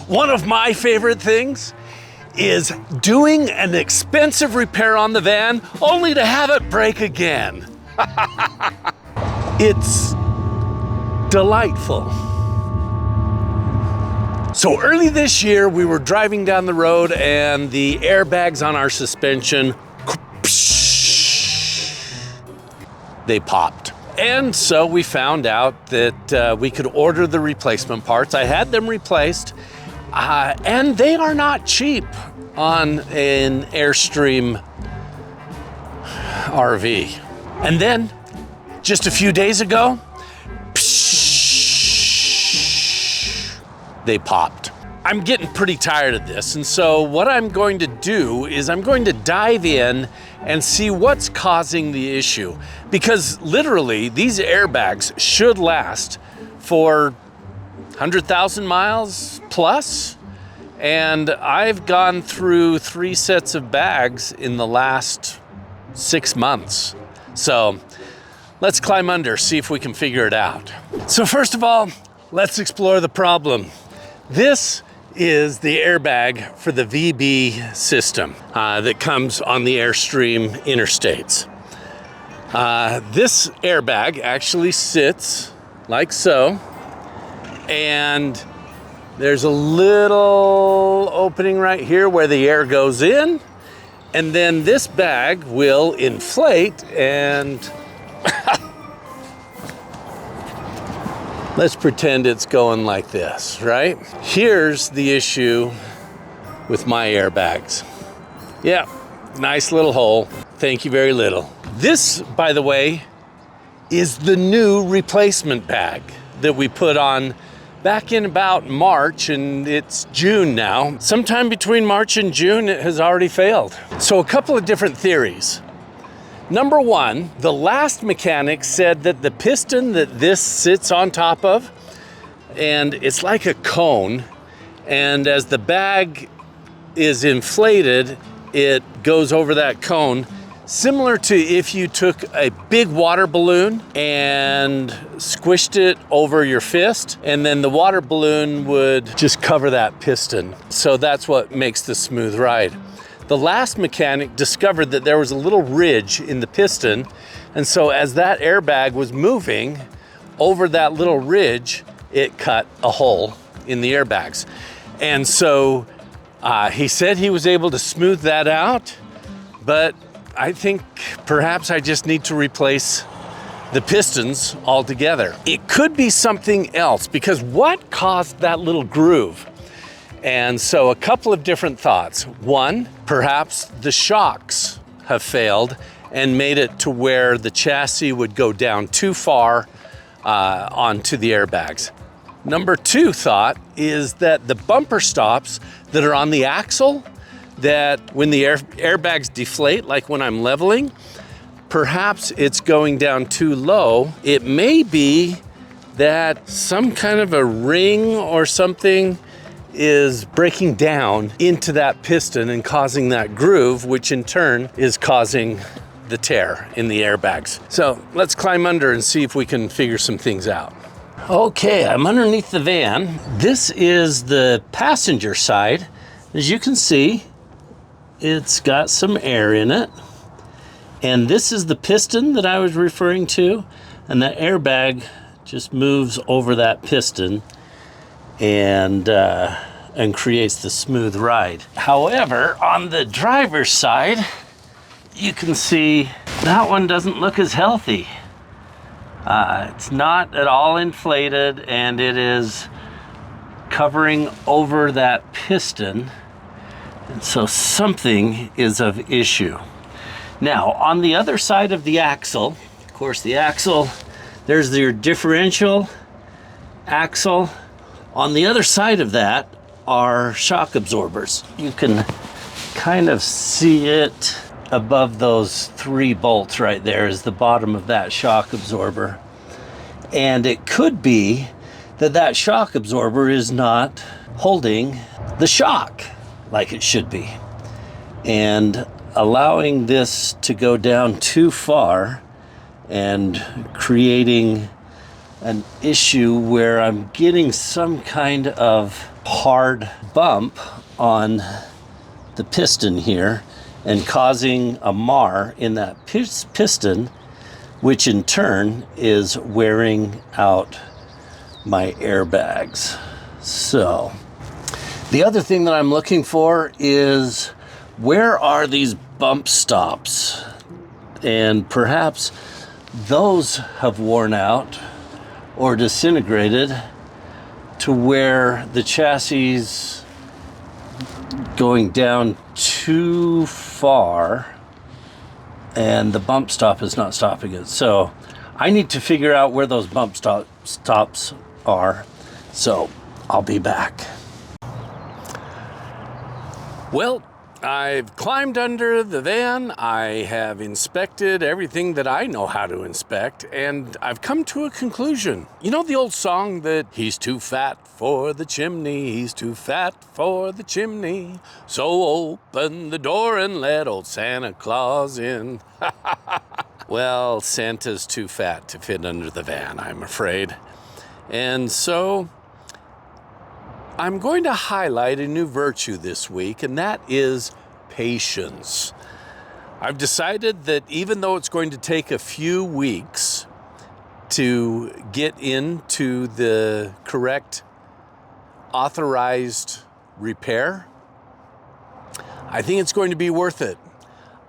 One of my favorite things is doing an expensive repair on the van only to have it break again. It's delightful. So early this year, we were driving down the road and the airbags on our suspension, they popped. And so we found out that we could order the replacement parts. I had them replaced, and they are not cheap on an Airstream RV. And then, just a few days ago, they popped. I'm getting pretty tired of this, and so what I'm going to do is I'm going to dive in and see what's causing the issue. Because literally, these airbags should last for 100,000 miles plus, and I've gone through 3 sets of bags in the last 6 months. So let's climb under, see if we can figure it out. So first of all, let's explore the problem. This is the airbag for the VB system that comes on the Airstream interstates. This airbag actually sits like so, and there's a little opening right here where the air goes in, and then this bag will inflate and let's pretend it's going like this, right? Here's the issue with my airbags. Yeah, nice little hole. Thank you very little. This, by the way, is the new replacement bag that we put on back in about March, and it's June now. Sometime between March and June, it has already failed. So a couple of different theories. Number one, the last mechanic said that the piston that this sits on top of, and it's like a cone, and as the bag is inflated, it goes over that cone, similar to if you took a big water balloon and squished it over your fist, and then the water balloon would just cover that piston. So that's what makes the smooth ride. The last mechanic discovered that there was a little ridge in the piston, and so as that airbag was moving over that little ridge, it cut a hole in the airbags. And so he said he was able to smooth that out, but I think perhaps I just need to replace the pistons altogether. It could be something else, because what caused that little groove? And so a couple of different thoughts. One, perhaps the shocks have failed and made it to where the chassis would go down too far onto the airbags. Number two thought is that the bumper stops that are on the axle, that when the airbags deflate, like when I'm leveling, perhaps it's going down too low. It may be that some kind of a ring or something is breaking down into that piston and causing that groove, which in turn is causing the tear in the airbags. So let's climb under and see if we can figure some things out. Okay, I'm underneath the van. This is the passenger side. As you can see, it's got some air in it. And this is the piston that I was referring to. And the airbag just moves over that piston and creates the smooth ride. However, on the driver's side, you can see that one doesn't look as healthy. It's not at all inflated, and it is covering over that piston. And so something is of issue. Now, on the other side of the axle, of course, the axle, there's your differential axle. On the other side of that are shock absorbers. You can kind of see it above those 3 bolts right there is the bottom of that shock absorber. And it could be that that shock absorber is not holding the shock like it should be, and allowing this to go down too far and creating an issue where I'm getting some kind of hard bump on the piston here and causing a mar in that piston, which in turn is wearing out my airbags. So the other thing that I'm looking for is, where are these bump stops? And perhaps those have worn out or disintegrated to where the chassis going down too far and the bump stop is not stopping it. So I need to figure out where those bump stops are. So I'll be back. Well, I've climbed under the van, I have inspected everything that I know how to inspect, and I've come to a conclusion. You know the old song that he's too fat for the chimney, he's too fat for the chimney, so open the door and let old Santa Claus in. Well, Santa's too fat to fit under the van, I'm afraid. And so I'm going to highlight a new virtue this week, and that is patience. I've decided that even though it's going to take a few weeks to get into the correct authorized repair, I think it's going to be worth it.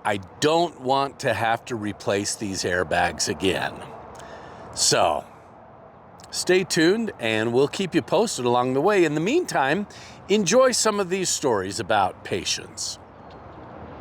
I don't want to have to replace these airbags again. So stay tuned and we'll keep you posted along the way. In the meantime, enjoy some of these stories about patience.